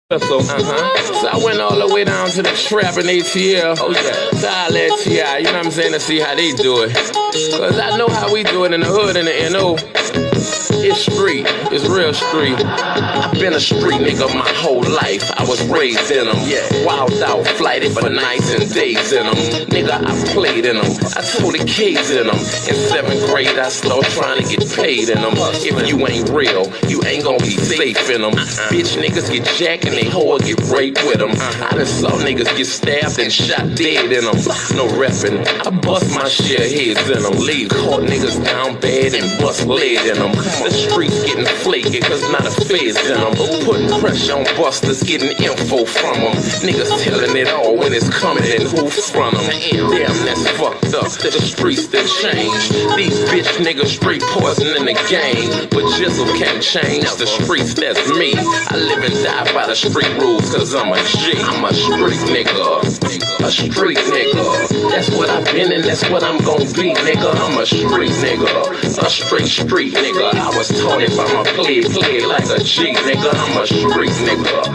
So I went all the way down to the trap in ATL. Oh yeah, so I let T.I., you know what I'm saying, to see how they do it. Cause I know how we do it in the hood and the N.O. It's street, it's real street. I've been a street nigga my whole life. I was raised in them, wild out, flighted for nights and days in them. Nigga, I played in them, I told the kids in them. In 7th grade, I started trying to get paid in them. If you ain't real, you ain't gonna be safe in them. Bitch niggas get jacked and they hoe get raped with them. I done saw niggas get stabbed and shot dead in them. No reppin', I bust my share heads in them. Leave caught niggas down bad and bust lead in them. The streets getting flaky cause not a feds in them. Putting pressure on busters, getting info from them. Niggas telling it all when it's coming and who from them. Damn, that's fucked up. The streets that change. These bitch niggas straight poison in the game. But Jizzle can't change the streets, that's me. I live and die by the street rules cause I'm a G. I'm a street nigga. A street nigga. That's what I've been and that's what I'm gon' be, nigga. I'm a street nigga. A street nigga. I was taught it by my play like a G, nigga. I'm a street nigga.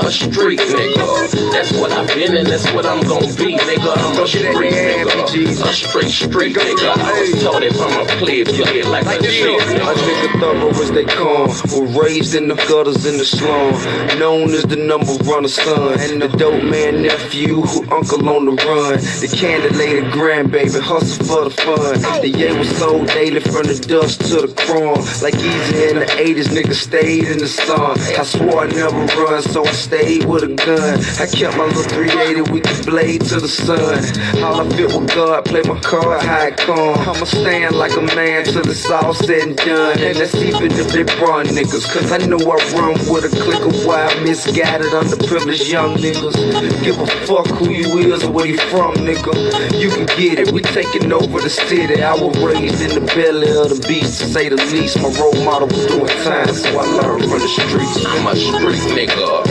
A street nigga. That's what I've been and that's what I'm gon' be, nigga. I'm a street nigga. A street nigga. I was taught it by my play like a G. A nigga thorough as they come. Were raised in the gutters in the slum. Known as the number runner son. And the dope man nephew who uncle on the run. The candidate grandbaby hustle for the fun. The yeah was sold daily from the dust to the chrome. Like easy in the 80s, nigga stayed in the sun. I swore I'd never run, so I stayed with a gun. I kept my little 380 with the blade to the sun. All I fit with God, play my card, how it come. I'ma stand like a man till it's all said and done. And that's even if they run niggas, cause I know I run with a clique of wild, misguided, underprivileged young niggas. Give a fuck who you is or where you from, nigga. You can get it, we taking over the city. I was raised in the belly of the beast, to say the least. My role model was doing time, so I learned from the streets. I'm a street nigga.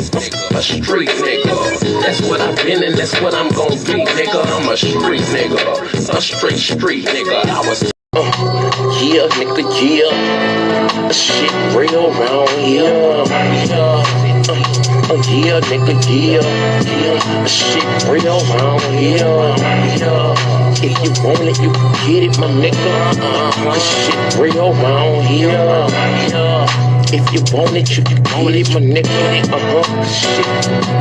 A street nigga. That's what I've been and that's what I'm gon' be, nigga. I'm a street nigga. A street nigga. I was yeah, nigga, yeah. Shit real round here. Yeah, nigga, yeah. Shit real round here. If you want it, you can get it, my nigga. Shit real round here. If you want it, you can get it, my nigga. Shit.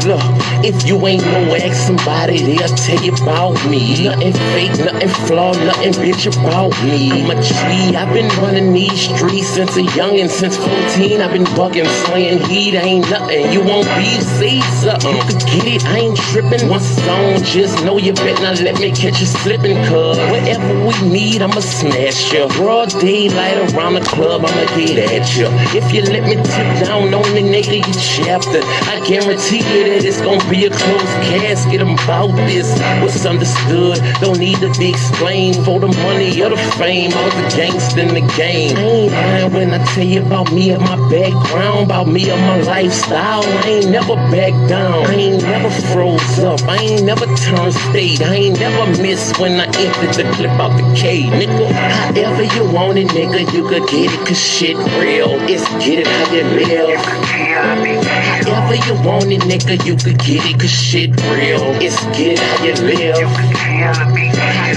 Look, if you ain't no ask somebody, they'll tell you about me. Nothing fake, nothing flawed, nothing bitch about me. I'm a G, I've been running these streets since a youngin'. Since 14, I've been bugging, slaying heat, ain't nothing. You won't be, say something, you could get it, I ain't tripping. One song, just know you better not let me catch you slipping. Cause whatever we need, I'ma smash ya. Broad daylight around the club, I'ma get at ya. If you let me tip down on the nigga, you chapter, I guarantee you that it's gonna be a closed casket about this. What's understood don't need to be explained. For the money or the fame, I was a gangster in the game. I ain't lying when I tell you about me and my background, about me and my lifestyle. I ain't never backed down, I ain't never froze up, I ain't never turned state, I ain't never missed when I emptied the clip out the cage, nigga. However you want it, nigga, you could get it, cause shit real. It's get it how you live. However you want it, nigga, you could get it, cause shit real. It's get it how you live.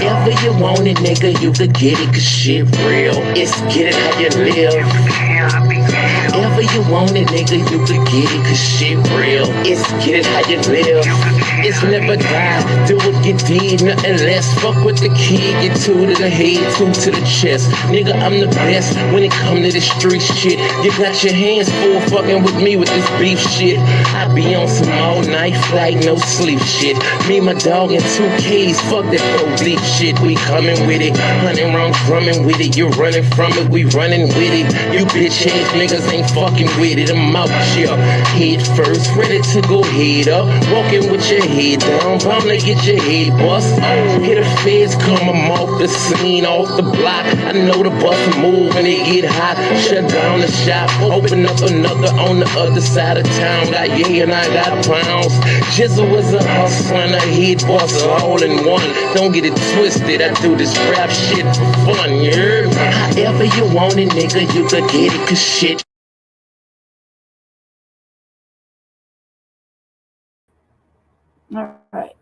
However you want it, nigga, you could get it, cause shit real. It's get it how you live. However you want it, nigga, you could get it, cause shit real. It's get it how you live. It's never die, do what you did, nothing less. Fuck with the kid, get two to the head, two to the chest. Nigga, I'm the best when it come to the street shit. You got your hands full fucking with me with this beef shit. I be on some all night flight, no sleep shit. Me, my dog, and 2Ks, fuck that pro-deep shit. We coming with it, 100 rounds drumming with it. You running from it, we running with it. You bitch ass niggas ain't fucking with it. I'm out here, head first, ready to go head up. Walking with your head down, bound to get your head bust. Hit the feds, come, I'm off the scene, off the block. I know the bus move when it get hot. Shut down the shop, open up another on the other side of town. Got yeah and I got pounds. Jizzle was a hustler and a head bust all in one. Don't get it twisted, I do this rap shit for fun, yeah. However you want it, nigga, you could get it, cause shit All right.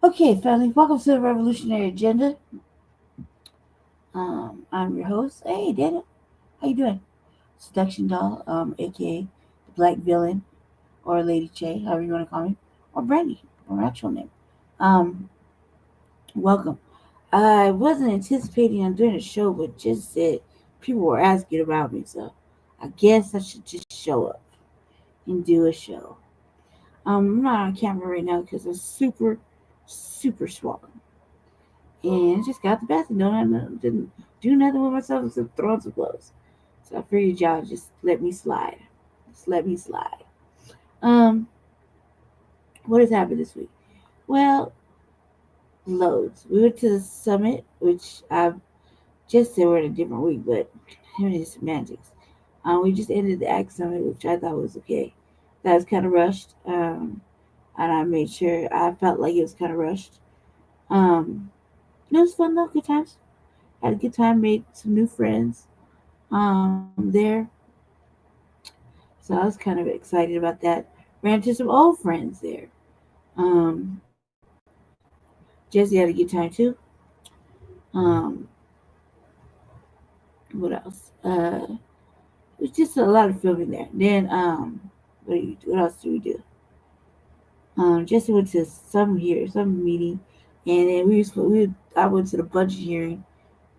Okay, family, welcome to the Revolutionary Agenda. I'm your host. Hey, Daniel, how you doing? Seduction Doll, aka the Black Villain, or Lady Che, however you want to call me, or Brandy, or my actual name. Um, Welcome. I wasn't anticipating on doing a show, but just said people were asking about me, so I guess I should just show up and do a show. I'm not on camera right now because I'm super swollen. And I just got the bath and didn't do nothing with myself except throw on some clothes. So I figured y'all just let me slide. Just let me slide. Um, what has happened this week? Well, loads. We went to the summit, which I've just said we're in a different week, but him and his semantics. We just ended the Act Summit, which I thought was okay. That was kind of rushed, and I made sure I felt like it was kind of rushed. Um, it was fun though, good times. Had a good time, made some new friends there. So I was kind of excited about that. Ran into some old friends there. Um, Jesse had a good time too. Um, what else? It was just a lot of filming there. Then what else do we do? Jesse went to some meeting, and then I went to the budget hearing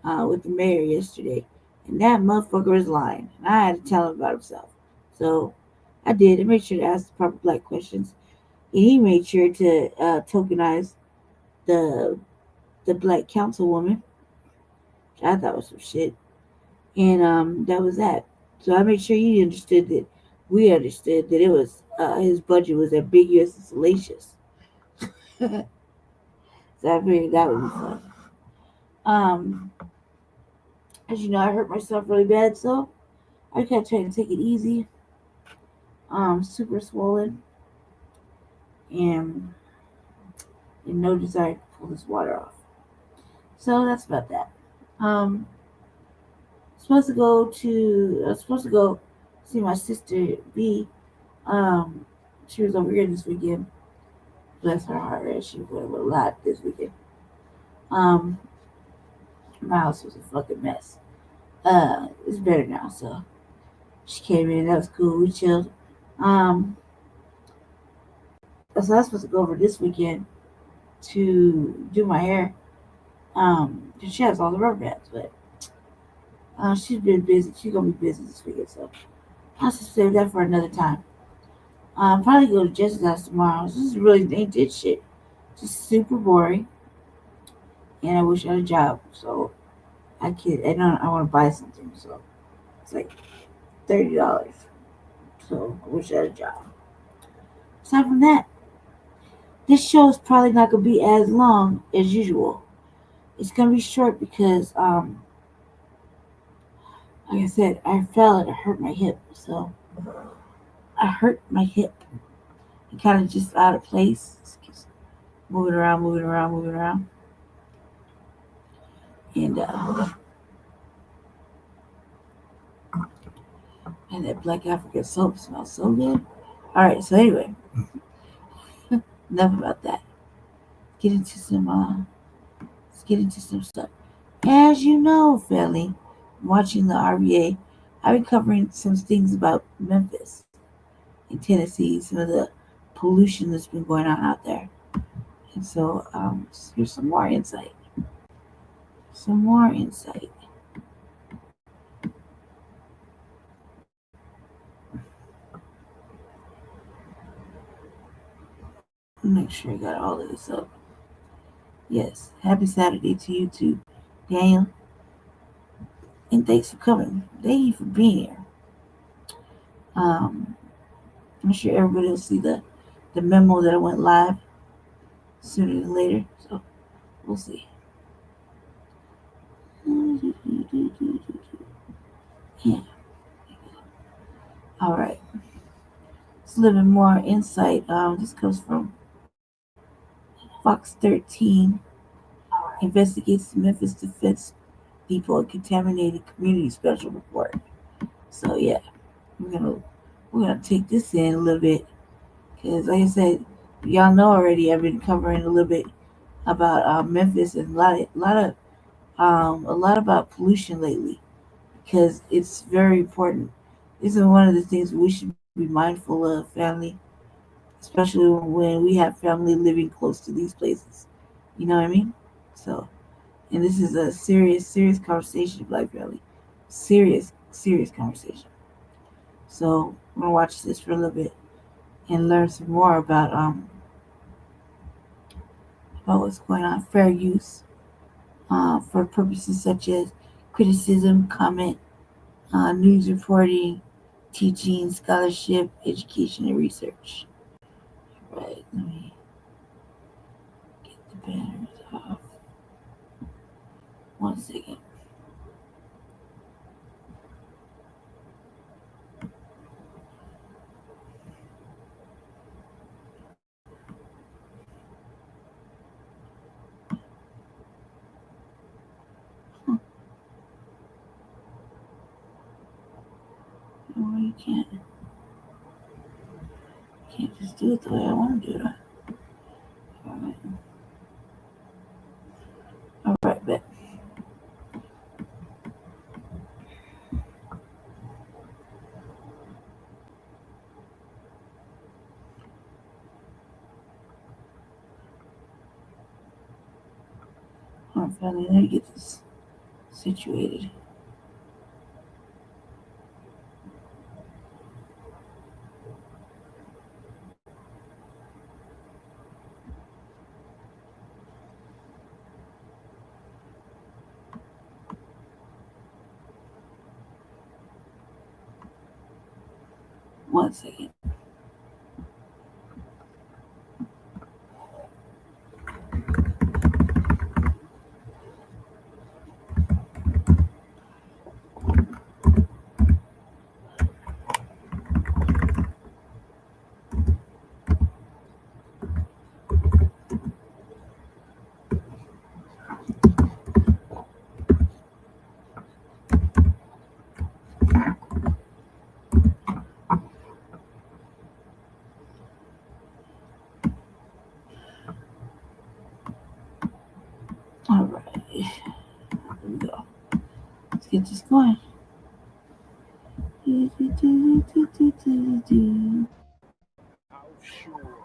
with the mayor yesterday, and that motherfucker was lying. And I had to tell him about himself. So I did. I made sure to ask the proper black questions. And he made sure to tokenize the black councilwoman, which I thought was some shit. And that was that. So I made sure he understood that we understood that it was his budget was ambiguous and salacious. So I figured that would be fun. Um, as you know, I hurt myself really bad, so I kept trying to take it easy. Super swollen and, and no desire to pull this water off. So that's about that. Um, I was supposed to go see my sister B. Um, she was over here this weekend. Bless her heart, and she went a lot this weekend. Um, my house was a fucking mess. It's better now, so she came in. That was cool. We chilled. Um, so I was supposed to go over this weekend to do my hair. 'Cause she has all the rubber bands, but she's been busy. She's gonna be busy this weekend, so I'll just save that for another time. Probably go to Jess's house tomorrow. This is really ain't did shit. Just super boring, and I wish I had a job. So I want to buy something. So it's like $30. So I wish I had a job. Aside from that, this show is probably not gonna be as long as usual. It's gonna be short because like I said, I fell and I hurt my hip. So I hurt my hip. It kind of just out of place. Just moving around, moving around, moving around. And that Black African soap smells so good. All right, so anyway, enough about that. Get into some let's get into some stuff. As you know, family, watching the RBA, I've been covering some things about Memphis in Tennessee, some of the pollution that's been going on out there. And so here's some more insight. Some more insight. Make sure I got all of this up. Yes, happy Saturday to you too, Daniel. And thanks for coming. Thank you for being here. Um, I'm sure everybody will see the memo that I went live sooner than later. So we'll see. Yeah. All right. Let's live in more insight. This comes from Fox 13. Investigates Memphis defense depot and contaminated community special report. So yeah, we're gonna take this in a little bit because, like I said, y'all know already. I've been covering a little bit about Memphis and a lot about pollution lately because it's very important. This is one of the things we should be mindful of, family, especially when we have family living close to these places. You know what I mean? So, and this is a serious, serious conversation, Black family. Serious, serious conversation. So, I'm gonna watch this for a little bit and learn some more about what's going on. Fair use for purposes such as criticism, comment, news reporting, teaching, scholarship, education, and research. Right, let me get the banners off. 1 second. No, you can't just do it the way I want to do it. Alright. Alright, bet. Alright, family, let me get this situated. One second. Alright. Here we go. Let's get this going. How sure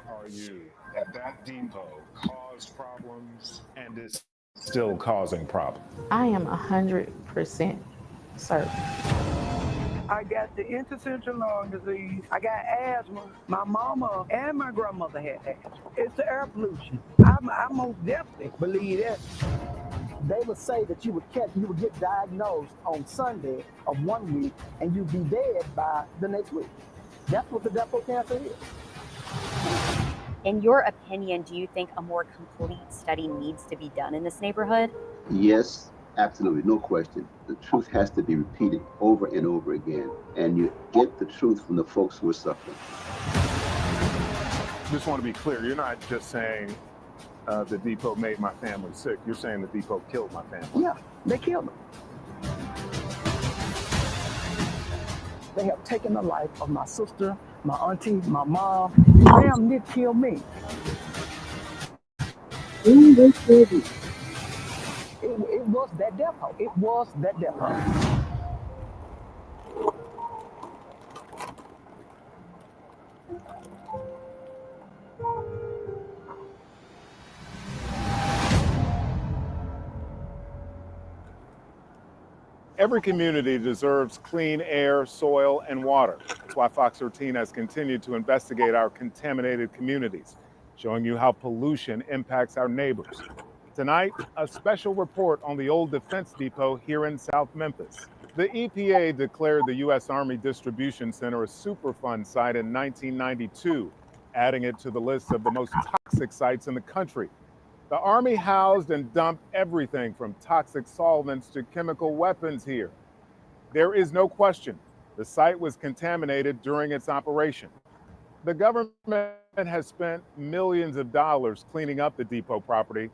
are you that that depot caused problems and is still causing problems? I am 100% certain. I got the interstitial lung disease. I got asthma. My mama and my grandmother had asthma. It's the air pollution. I most definitely believe that. They would say that you would get diagnosed on Sunday of 1 week and you'd be dead by the next week. That's what the depot cancer is. In your opinion, do you think a more complete study needs to be done in this neighborhood? Yes, absolutely, no question. The truth has to be repeated over and over again, and you get the truth from the folks who are suffering. Just want to be clear, you're not just saying the depot made my family sick. You're saying the depot killed my family. Yeah, they killed them. They have taken the life of my sister, my auntie, my mom. Damn near killed me. It was that depot. It was that depot. Every community deserves clean air, soil, and water. That's why Fox 13 has continued to investigate our contaminated communities, showing you how pollution impacts our neighbors. Tonight, a special report on the old defense depot here in South Memphis. The EPA declared the U.S. Army Distribution Center a Superfund site in 1992, adding it to the list of the most toxic sites in the country. The Army housed and dumped everything from toxic solvents to chemical weapons here. There is no question the site was contaminated during its operation. The government has spent millions of dollars cleaning up the depot property,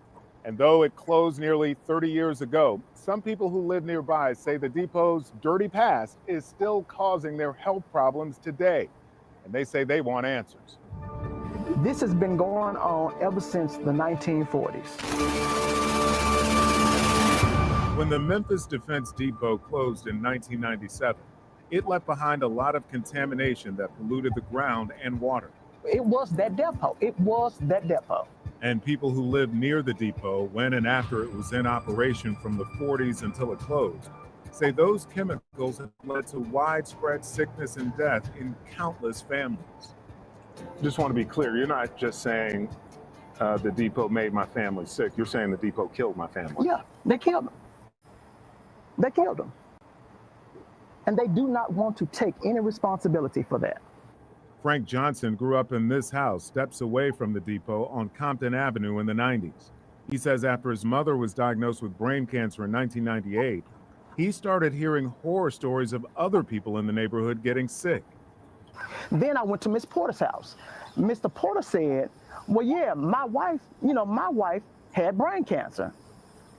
and though it closed nearly 30 years ago, some people who live nearby say the depot's dirty past is still causing their health problems today, and they say they want answers. This has been going on ever since the 1940s. When the Memphis Defense Depot closed in 1997, it left behind a lot of contamination that polluted the ground and water. It was that depot. It was that depot. And people who lived near the depot when and after it was in operation from the 40s until it closed say those chemicals have led to widespread sickness and death in countless families. Just want to be clear, you're not just saying the depot made my family sick. You're saying the depot killed my family. Yeah, they killed them. They killed them. And they do not want to take any responsibility for that. Frank Johnson grew up in this house, steps away from the depot on Compton Avenue in the 90s. He says after his mother was diagnosed with brain cancer in 1998, he started hearing horror stories of other people in the neighborhood getting sick. Then I went to Miss Porter's house. Mr. Porter said, well, yeah, my wife had brain cancer.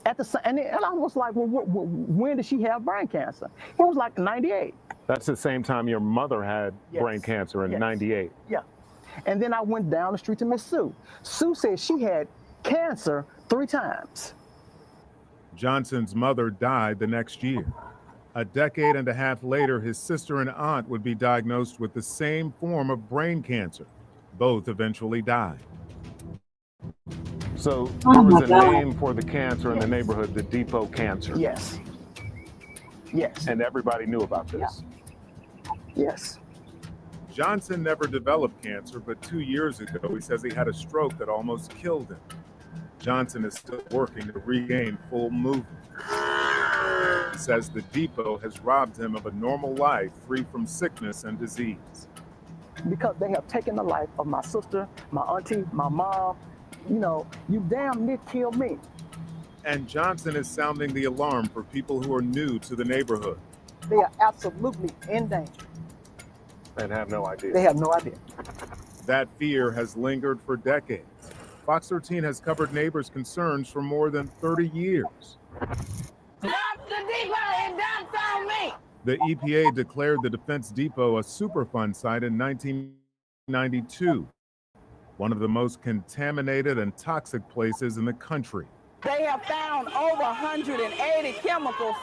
And I was like, well, when did she have brain cancer? It was like 98. That's the same time your mother had brain cancer in 98. Yeah. And then I went down the street to Miss Sue. Sue said she had cancer 3 times. Johnson's mother died the next year. A decade and a half later, his sister and aunt would be diagnosed with the same form of brain cancer. Both eventually died. So there was a name for the cancer in the neighborhood, the depot cancer. Yes. Yes. And everybody knew about this. Yes. Johnson never developed cancer, but 2 years ago, he says he had a stroke that almost killed him. Johnson is still working to regain full movement. He says the depot has robbed him of a normal life free from sickness and disease. Because they have taken the life of my sister, my auntie, my mom. You know, you damn near killed me. And Johnson is sounding the alarm for people who are new to the neighborhood. They are absolutely in danger. And have no idea. They have no idea. That fear has lingered for decades. Fox 13 has covered neighbors' concerns for more than 30 years. Dump the depot and dump on me! The EPA declared the Defense Depot a Superfund site in 1992, one of the most contaminated and toxic places in the country. They have found over 180 chemicals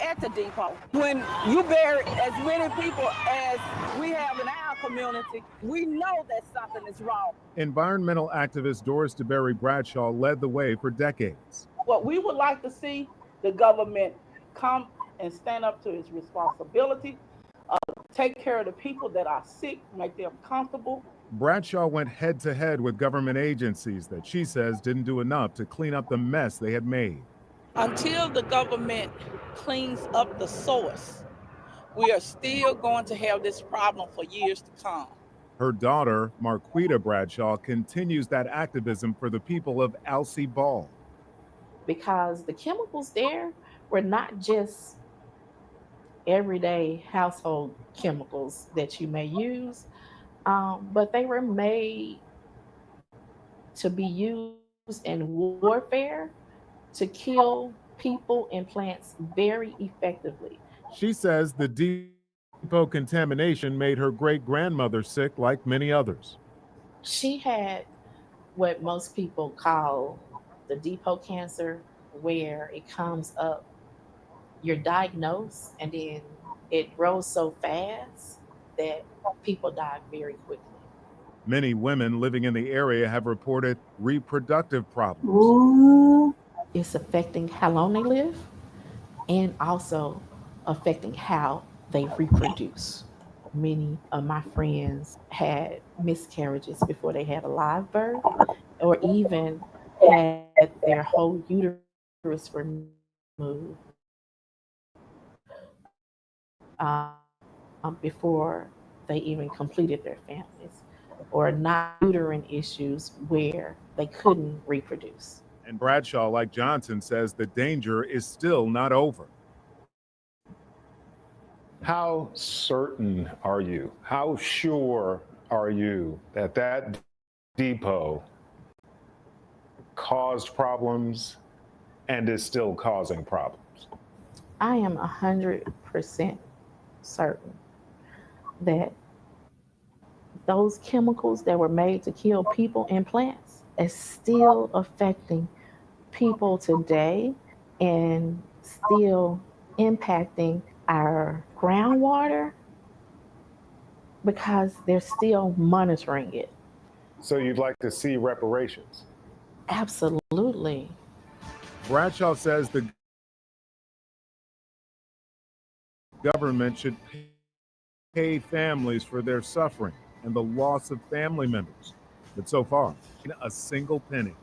at the depot. When you bury as many people as we have in our community, we know that something is wrong. Environmental activist Doris DeBerry Bradshaw led the way for decades. What we would like to see the government come and stand up to its responsibility, take care of the people that are sick, make them comfortable. Bradshaw went head to head with government agencies that she says didn't do enough to clean up the mess they had made. Until the government cleans up the source, we are still going to have this problem for years to come. Her daughter, Marquita Bradshaw, continues that activism for the people of Alcee Ball. Because the chemicals there were not just everyday household chemicals that you may use, but they were made to be used in warfare to kill people and plants very effectively. She says the depot contamination made her great-grandmother sick like many others. She had what most people call the depot cancer, where it comes up, you're diagnosed, and then it grows so fast that people die very quickly. Many women living in the area have reported reproductive problems. Ooh. It's affecting how long they live and also affecting how they reproduce. Many of my friends had miscarriages before they had a live birth, or even had their whole uterus removed before they even completed their families, or non-uterine issues where they couldn't reproduce. And Bradshaw, like Johnson, says the danger is still not over. How certain are you? How sure are you that that depot caused problems and is still causing problems? I am 100% certain that those chemicals that were made to kill people and plants is still affecting people today and still impacting our groundwater because they're still monitoring it. So you'd like to see reparations? Absolutely. Bradshaw says the government should pay families for their suffering and the loss of family members. But so far, a single penny.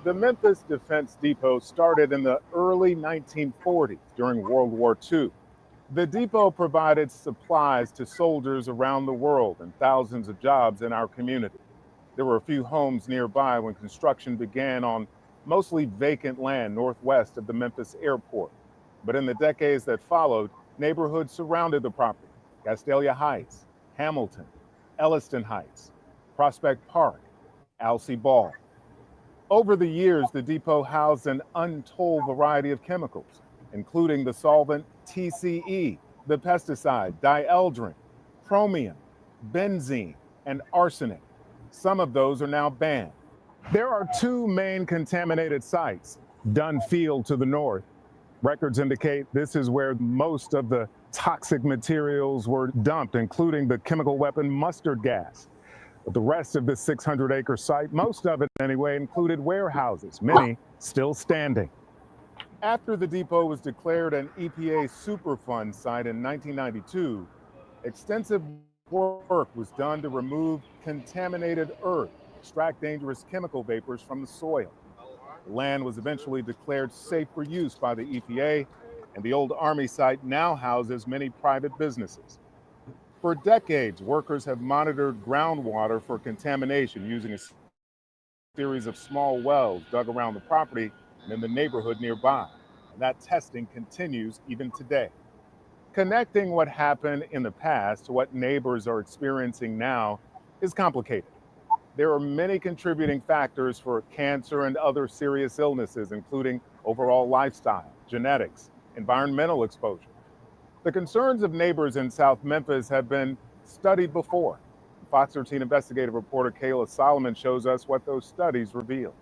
The Memphis Defense Depot started in the early 1940s during World War II. The depot provided supplies to soldiers around the world and thousands of jobs in our community. There were a few homes nearby when construction began on mostly vacant land northwest of the Memphis airport. But in the decades that followed, neighborhoods surrounded the property: Castalia Heights, Hamilton, Elliston Heights, Prospect Park, Alcee Ball. Over the years, the depot housed an untold variety of chemicals, including the solvent TCE, the pesticide dieldrin, chromium, benzene, and arsenic. Some of those are now banned. There are two main contaminated sites: Dunfield to the north. Records indicate this is where most of the toxic materials were dumped, including the chemical weapon mustard gas. But the rest of the 600-acre site, most of it anyway, included warehouses, many still standing. After the depot was declared an EPA Superfund site in 1992, extensive work was done to remove contaminated earth, extract dangerous chemical vapors from the soil. The land was eventually declared safe for use by the EPA, and the old Army site now houses many private businesses. For decades, workers have monitored groundwater for contamination using a series of small wells dug around the property and in the neighborhood nearby. And that testing continues even today. Connecting what happened in the past to what neighbors are experiencing now is complicated. There are many contributing factors for cancer and other serious illnesses, including overall lifestyle, genetics, environmental exposure. The concerns of neighbors in South Memphis have been studied before. Fox 13 investigative reporter Kayla Solomon shows us what those studies reveal.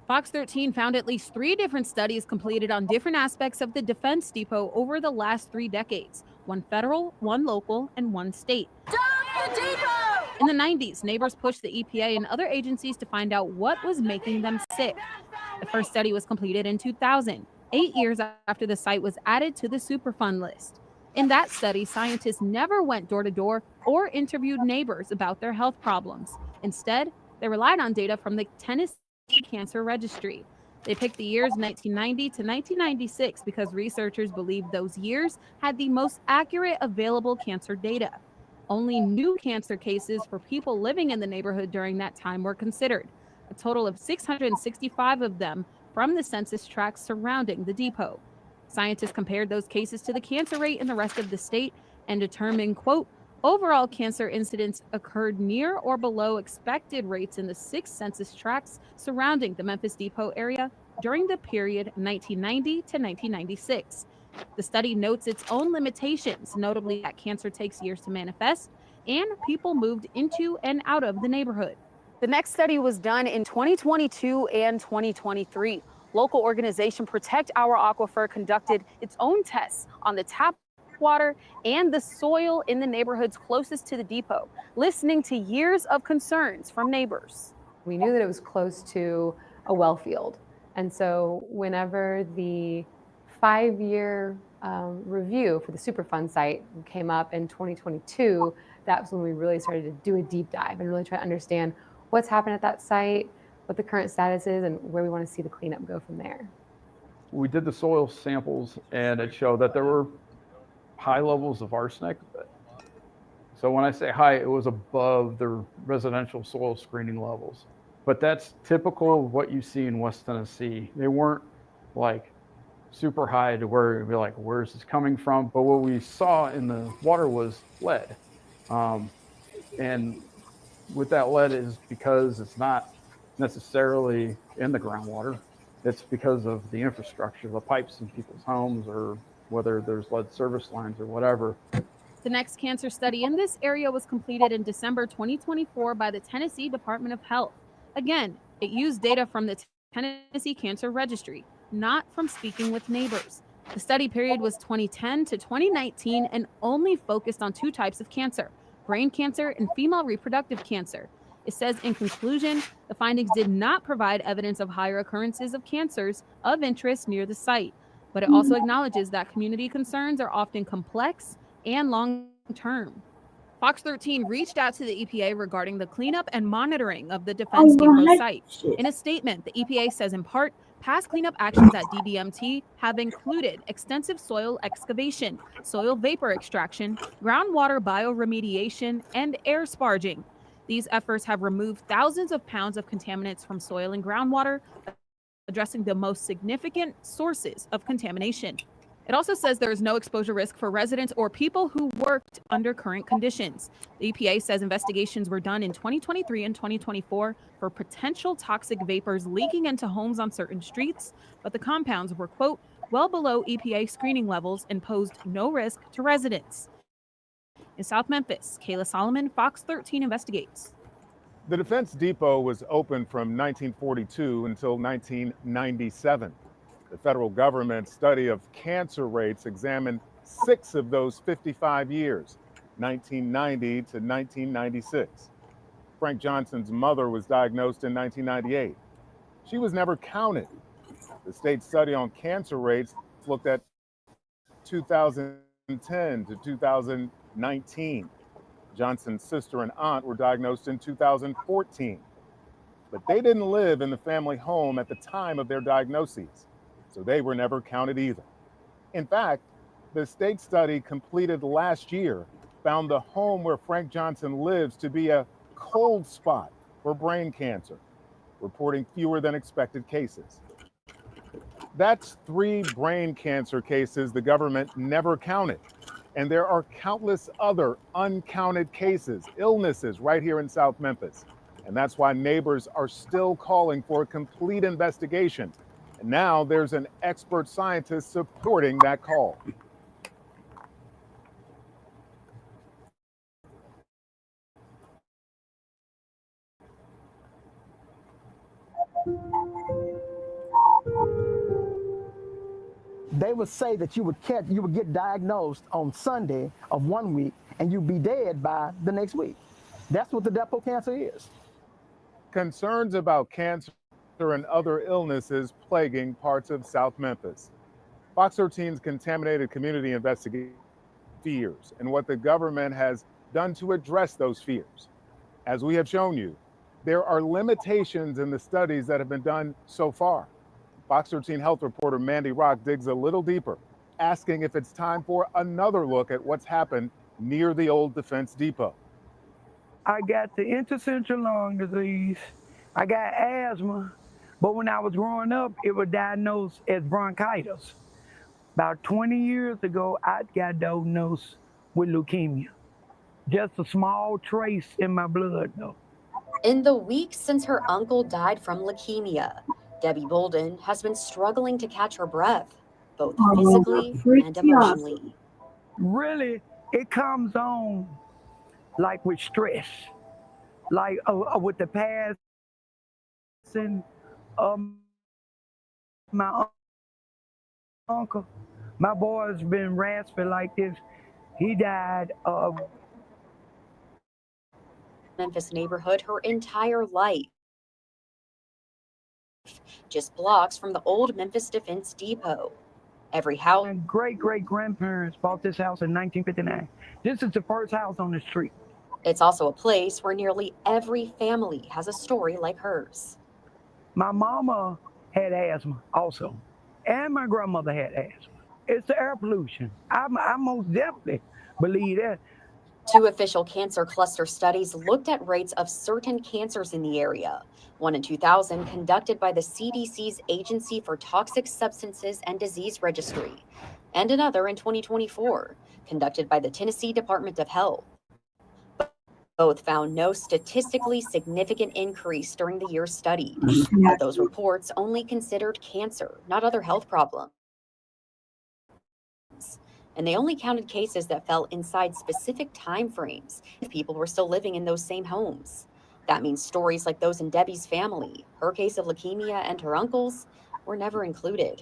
Fox 13 found at least 3 different studies completed on different aspects of the Defense Depot over the last 3 decades: 1 federal, 1 local, and 1 state. Dump the depot! In the 90s, neighbors pushed the EPA and other agencies to find out what was making them sick. The first study was completed in 2000, 8 years after the site was added to the Superfund list. In that study, scientists never went door to door or interviewed neighbors about their health problems. Instead, they relied on data from the Tennessee Cancer Registry. They picked the years 1990 to 1996 because researchers believed those years had the most accurate available cancer data. Only new cancer cases for people living in the neighborhood during that time were considered, a total of 665 of them from the census tracts surrounding the depot. Scientists compared those cases to the cancer rate in the rest of the state and determined, quote, overall cancer incidence occurred near or below expected rates in the 6 census tracts surrounding the Memphis Depot area during the period 1990 to 1996. The study notes its own limitations, notably that cancer takes years to manifest and people moved into and out of the neighborhood. The next study was done in 2022 and 2023. Local organization Protect Our Aquifer conducted its own tests on the tap water and the soil in the neighborhoods closest to the depot, listening to years of concerns from neighbors. We knew that it was close to a well field. And so whenever the 5-year review for the Superfund site came up in 2022, that's when we really started to do a deep dive and really try to understand what's happened at that site, what the current status is, and where we want to see the cleanup go from there. We did the soil samples and it showed that there were high levels of arsenic. So when I say high, it was above the residential soil screening levels. But that's typical of what you see in West Tennessee. They weren't like super high to where you'd be like, where's this coming from? But what we saw in the water was lead. And with that lead is because it's not necessarily in the groundwater. It's because of the infrastructure, the pipes in people's homes, or whether there's lead service lines or whatever. The next cancer study in this area was completed in December 2024 by the Tennessee Department of Health. Again, it used data from the Tennessee Cancer Registry, not from speaking with neighbors. The study period was 2010 to 2019 and only focused on 2 types of cancer, brain cancer and female reproductive cancer. It says in conclusion, the findings did not provide evidence of higher occurrences of cancers of interest near the site, but it also acknowledges that community concerns are often complex and long-term. Fox 13 reached out to the EPA regarding the cleanup and monitoring of the Defense Depot site. In a statement, the EPA says in part, past cleanup actions at DDMT have included extensive soil excavation, soil vapor extraction, groundwater bioremediation, and air sparging. These efforts have removed thousands of pounds of contaminants from soil and groundwater, addressing the most significant sources of contamination. It also says there is no exposure risk for residents or people who worked under current conditions. The EPA says investigations were done in 2023 and 2024 for potential toxic vapors leaking into homes on certain streets, but the compounds were, quote, well below EPA screening levels and posed no risk to residents. In South Memphis, Kayla Solomon, Fox 13 investigates. The Defense Depot was open from 1942 until 1997. The federal government's study of cancer rates examined 6 of those 55 years, 1990 to 1996. Frank Johnson's mother was diagnosed in 1998. She was never counted. The state study on cancer rates looked at 2010 to 2019. Johnson's sister and aunt were diagnosed in 2014, but they didn't live in the family home at the time of their diagnoses, so they were never counted either. In fact, the state study completed last year found the home where Frank Johnson lives to be a cold spot for brain cancer, reporting fewer than expected cases. That's 3 brain cancer cases the government never counted. And there are countless other uncounted cases, illnesses right here in South Memphis. And that's why neighbors are still calling for a complete investigation. And now there's an expert scientist supporting that call. They would say that you would get diagnosed on Sunday of one week and you'd be dead by the next week. That's what the depot cancer is. Concerns about cancer and other illnesses plaguing parts of South Memphis. Fox 13's Contaminated Community investigates fears and what the government has done to address those fears. As we have shown you, there are limitations in the studies that have been done so far. Fox 13 health reporter Mandy Rock digs a little deeper, asking if it's time for another look at what's happened near the old Defense Depot. I got the interstitial lung disease. I got asthma, but when I was growing up, it was diagnosed as bronchitis. About 20 years ago, I got diagnosed with leukemia. Just a small trace in my blood, though. In the weeks since her uncle died from leukemia, Debbie Bolden has been struggling to catch her breath, both physically and emotionally. Really, it comes on like with stress, like with the passing of my uncle. My boy's been raspy like this. He died of Memphis neighborhood her entire life, just blocks from the old Memphis Defense Depot. Every house. My great-great-grandparents bought this house in 1959. This is the first house on the street. It's also a place where nearly every family has a story like hers. My mama had asthma also, and my grandmother had asthma. It's the air pollution. I most definitely believe that. 2 official cancer cluster studies looked at rates of certain cancers in the area. One in 2000 conducted by the CDC's Agency for Toxic Substances and Disease Registry, and another in 2024 conducted by the Tennessee Department of Health. Both found no statistically significant increase during the year studied, but those reports only considered cancer, not other health problems. and they only counted cases that fell inside specific time frames if people were still living in those same homes. That means stories like those in Debbie's family, her case of leukemia and her uncle's, were never included.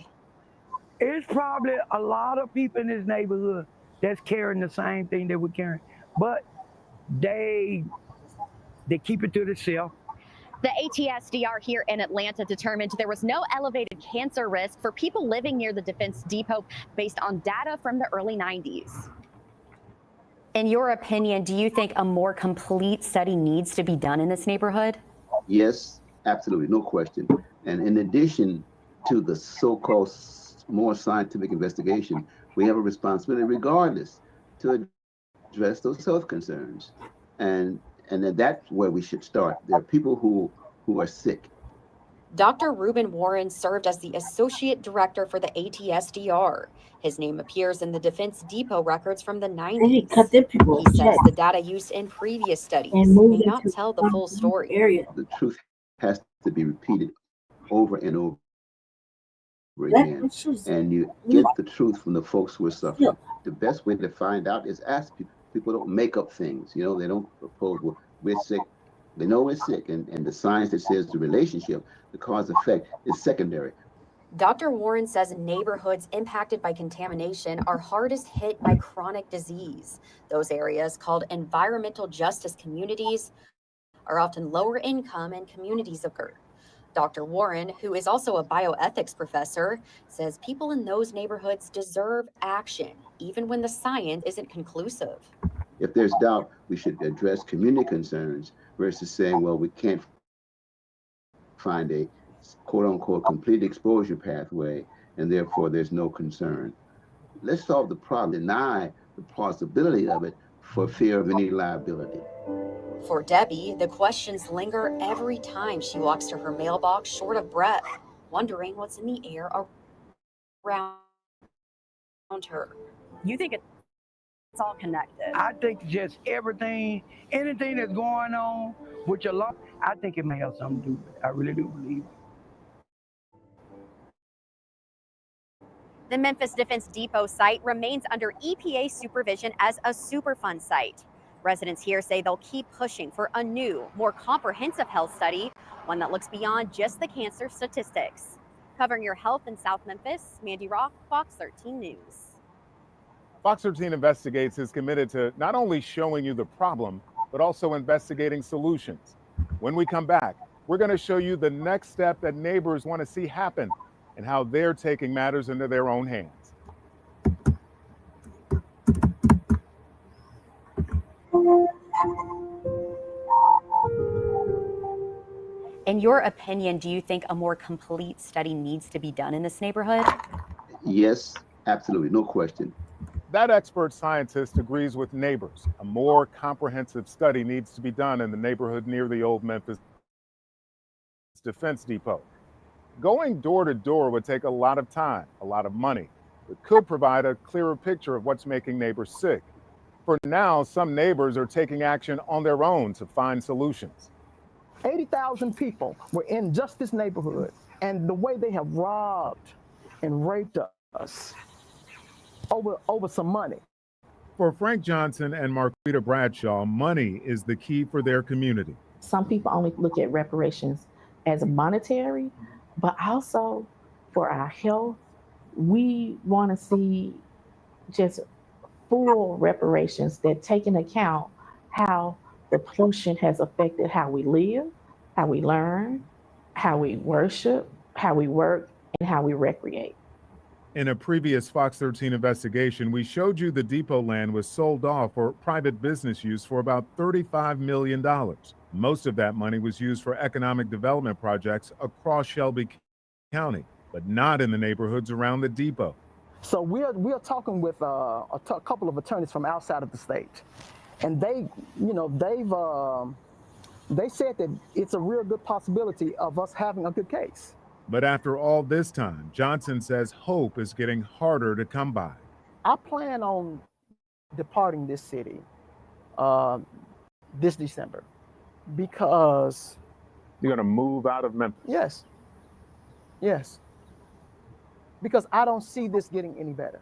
It's probably a lot of people in this neighborhood that's carrying the same thing that we're carrying, but they keep it to themselves. The ATSDR here in Atlanta determined there was no elevated cancer risk for people living near the Defense Depot based on data from the early 90s. In your opinion, do you think a more complete study needs to be done in this neighborhood? Yes, absolutely, no question. And in addition to the so-called more scientific investigation, we have a responsibility regardless to address those health concerns. And then that's where we should start. There are people who are sick. Dr. Reuben Warren served as the Associate Director for the ATSDR. His name appears in the Defense Depot records from the 90s. He says the data used in previous studies may not tell the full story. The truth has to be repeated over and over again. And you get the truth from the folks who are suffering. The best way to find out is ask people. People don't make up things, you know, they don't propose, well, we're sick. They know we're sick, and the science that says the relationship, the cause effect, is secondary. Dr. Warren says neighborhoods impacted by contamination are hardest hit by chronic disease. Those areas, called environmental justice communities, are often lower income and communities of color. Dr. Warren, who is also a bioethics professor, says people in those neighborhoods deserve action, even when the science isn't conclusive. If there's doubt, we should address community concerns versus saying, well, we can't find a quote-unquote complete exposure pathway, and therefore there's no concern. Let's solve the problem, deny the plausibility of it for fear of any liability. For Debbie, the questions linger every time she walks to her mailbox short of breath, wondering what's in the air around her. You think it's all connected? I think just anything that's going on with your life, I think it may have something to do with it. I really do believe it. The Memphis Defense Depot site remains under EPA supervision as a Superfund site. Residents here say they'll keep pushing for a new, more comprehensive health study, one that looks beyond just the cancer statistics. Covering your health in South Memphis, Mandy Rock, Fox 13 News. Fox 13 Investigates is committed to not only showing you the problem, but also investigating solutions. When we come back, we're going to show you the next step that neighbors want to see happen and how they're taking matters into their own hands. In your opinion, do you think a more complete study needs to be done in this neighborhood? Yes, absolutely, no question. That expert scientist agrees with neighbors. A more comprehensive study needs to be done in the neighborhood near the old Memphis Defense Depot. Going door to door would take a lot of time, a lot of money. It could provide a clearer picture of what's making neighbors sick. For now, some neighbors are taking action on their own to find solutions. 80,000 people were in just this neighborhood, and the way they have robbed and raped us over some money. For Frank Johnson and Marquita Bradshaw, money is the key for their community. Some people only look at reparations as monetary, but also for our health. We want to see just full reparations that take into account how the pollution has affected how we live, how we learn, how we worship, how we work, and how we recreate. In a previous Fox 13 investigation, we showed you the depot land was sold off for private business use for about $35 million. Most of that money was used for economic development projects across Shelby County, but not in the neighborhoods around the depot. So we're talking with a couple of attorneys from outside of the state, and they said that it's a real good possibility of us having a good case. But after all this time, Johnson says hope is getting harder to come by. I plan on departing this city this December because... You're going to move out of Memphis? Yes. Because I don't see this getting any better.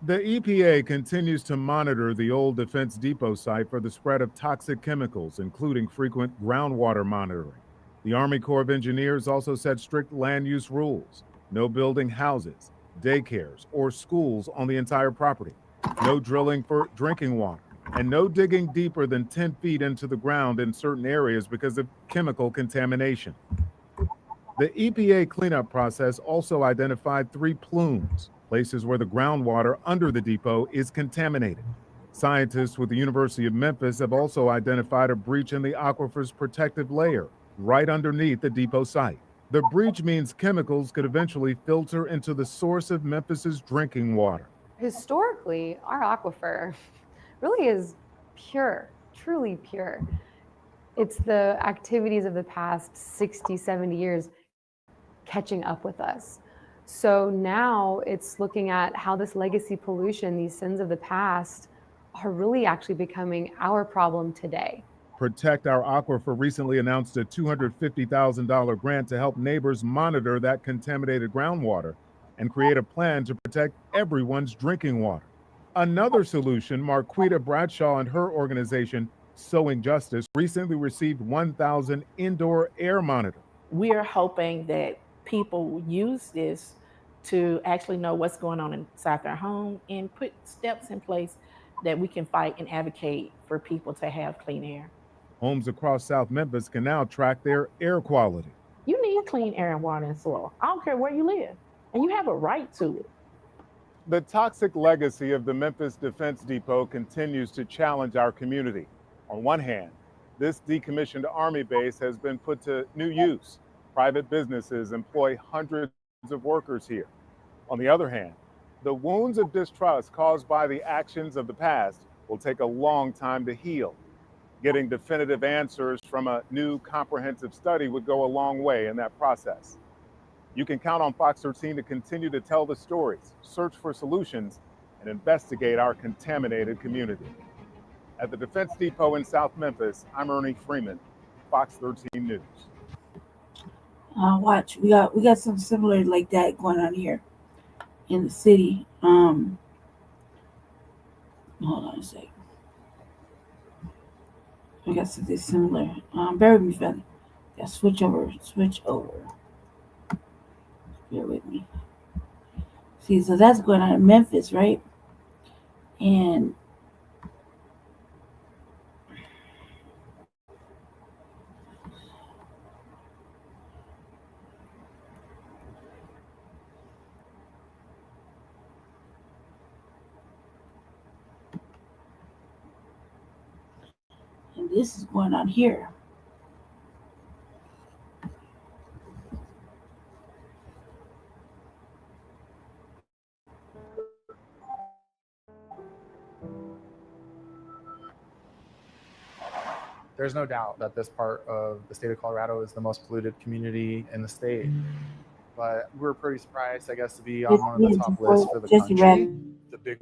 The EPA continues to monitor the old Defense Depot site for the spread of toxic chemicals, including frequent groundwater monitoring. The Army Corps of Engineers also set strict land use rules: no building houses, daycares, or schools on the entire property, no drilling for drinking water, and no digging deeper than 10 feet into the ground in certain areas because of chemical contamination. The EPA cleanup process also identified 3 plumes, places where the groundwater under the depot is contaminated. Scientists with the University of Memphis have also identified a breach in the aquifer's protective layer right underneath the depot site. The breach means chemicals could eventually filter into the source of Memphis's drinking water. Historically, our aquifer really is pure, truly pure. It's the activities of the past 60, 70 years catching up with us. So now it's looking at how this legacy pollution, these sins of the past, are really actually becoming our problem today. Protect Our Aquifer recently announced a $250,000 grant to help neighbors monitor that contaminated groundwater and create a plan to protect everyone's drinking water. Another solution, Marquita Bradshaw and her organization, Sowing Justice, recently received 1,000 indoor air monitors. We are hoping that people use this to actually know what's going on inside their home and put steps in place that we can fight and advocate for people to have clean air. Homes across South Memphis can now track their air quality. You need clean air and water and soil. I don't care where you live, and you have a right to it. The toxic legacy of the Memphis Defense Depot continues to challenge our community. On one hand, this decommissioned Army base has been put to new use. Private businesses employ hundreds of workers here. On the other hand, the wounds of distrust caused by the actions of the past will take a long time to heal. Getting definitive answers from a new comprehensive study would go a long way in that process. You can count on Fox 13 to continue to tell the stories, search for solutions, and investigate our contaminated community. At the Defense Depot in South Memphis, I'm Ernie Freeman, Fox 13 News. Watch, we got something similar like that going on here in the city. Hold on a second. We got something similar. Bear with me, fella. Yeah, switch over. Bear with me. See, so that's going on in Memphis, right? And this is going on here. There's no doubt that this part of the state of Colorado is the most polluted community in the state. But we're pretty surprised, I guess, to be on one of the top lists for the country. The big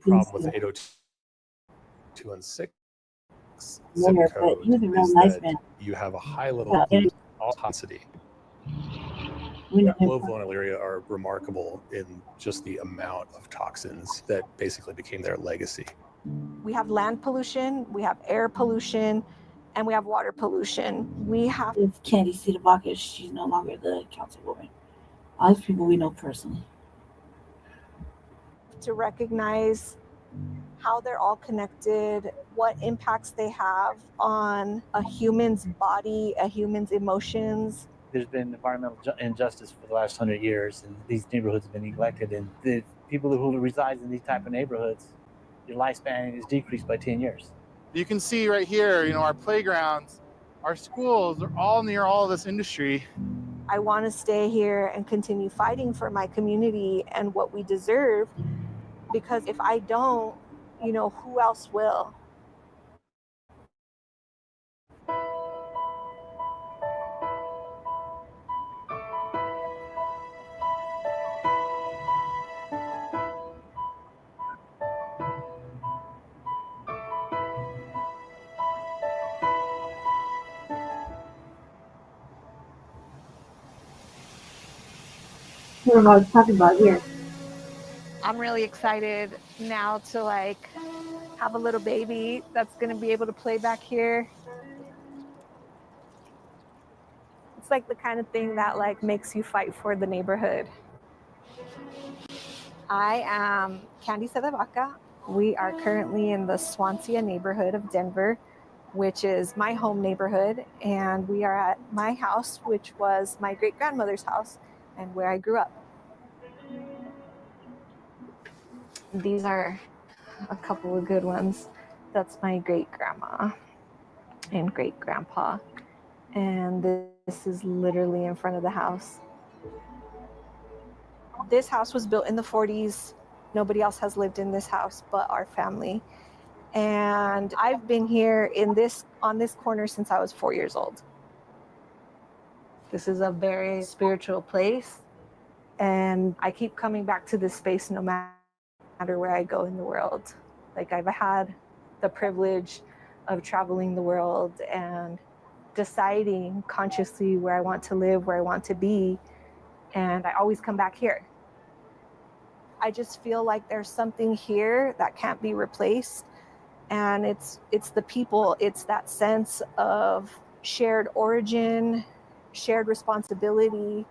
problem with 80216 zip code is that you have a high level of toxicity. That low vulnerable area are remarkable in just the amount of toxins that basically became their legacy. We have land pollution, we have air pollution, and we have water pollution. We have. If Candy Cedarbacher, she's no longer the councilwoman. All these people we know personally. To recognize how they're all connected, what impacts they have on a human's body, a human's emotions. There's been environmental injustice for the last 100 years, and these neighborhoods have been neglected. And the people who reside in these type of neighborhoods, your lifespan is decreased by 10 years. You can see right here, our playgrounds, our schools are all near all of this industry. I want to stay here and continue fighting for my community and what we deserve, because if I don't, who else will? What I was talking about here. I'm really excited now to like have a little baby that's gonna be able to play back here. It's like the kind of thing that like makes you fight for the neighborhood. I am Candy Sedavaca. We are currently in the Swansea neighborhood of Denver, which is my home neighborhood, and we are at my house, which was my great-grandmother's house and where I grew up. These are a couple of good ones. That's my great-grandma and great-grandpa, and this is literally in front of the house. This house was built in the 40s. Nobody else has lived in this house but our family. And I've been here on this corner since I was 4 years old. This is a very spiritual place, and I keep coming back to this space no matter where I go in the world. Like, I've had the privilege of traveling the world and deciding consciously where I want to live, where I want to be, and I always come back here. I just feel like there's something here that can't be replaced. And it's the people, it's that sense of shared origin, shared responsibility,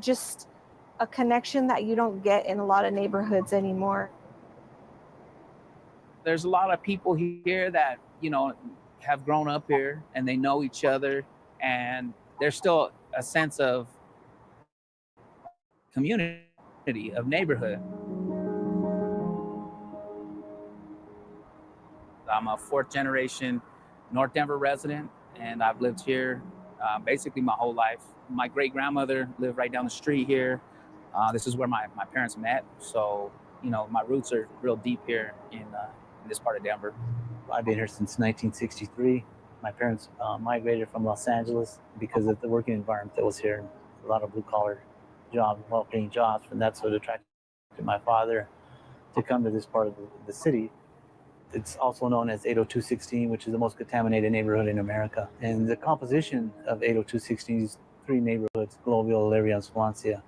just a connection that you don't get in a lot of neighborhoods anymore. There's a lot of people here that, you know, have grown up here and they know each other, and there's still a sense of community, of neighborhood. I'm a fourth generation North Denver resident, and I've lived here basically my whole life. My great grandmother lived right down the street here. This is where my parents met. So, you know, my roots are real deep here in this part of Denver. I've been here since 1963. My parents migrated from Los Angeles because of the working environment that was here. A lot of blue collar jobs, well-paying jobs, and that's what attracted my father to come to this part of the city. It's also known as 80216, which is the most contaminated neighborhood in America. And the composition of 80216 is three neighborhoods: Globeville, Elyria, and Swansea.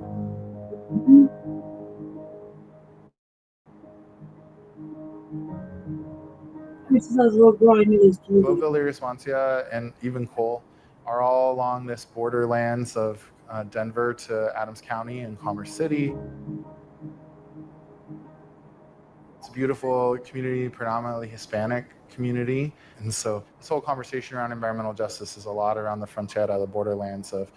Globeville, Elyria, Swansea, and even Cole are all along this borderlands of Denver to Adams County and Commerce City. It's a beautiful community, predominantly Hispanic community. And so this whole conversation around environmental justice is a lot around the frontera, the borderlands of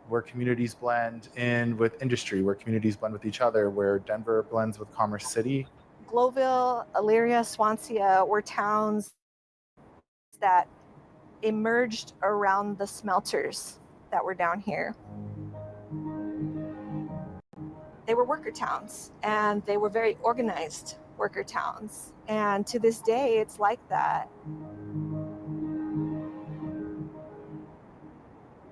where communities blend in with industry, where communities blend with each other, where Denver blends with Commerce City. Globeville, Elyria, Swansea were towns that emerged around the smelters that were down here. They were worker towns, and they were very organized worker towns. And to this day, it's like that.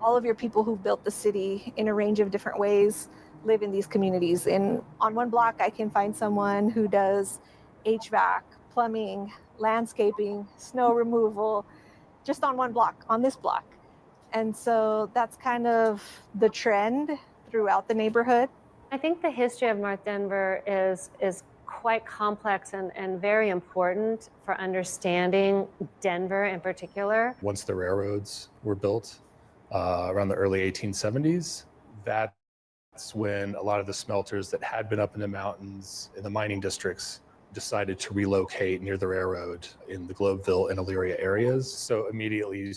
All of your people who built the city in a range of different ways live in these communities. And on one block, I can find someone who does HVAC, plumbing, landscaping, snow removal, just on one block, on this block. And so that's kind of the trend throughout the neighborhood. I think the history of North Denver is quite complex and very important for understanding Denver in particular. Once the railroads were built around the early 1870s, that's when a lot of the smelters that had been up in the mountains in the mining districts decided to relocate near the railroad in the Globeville and Elyria areas. So immediately you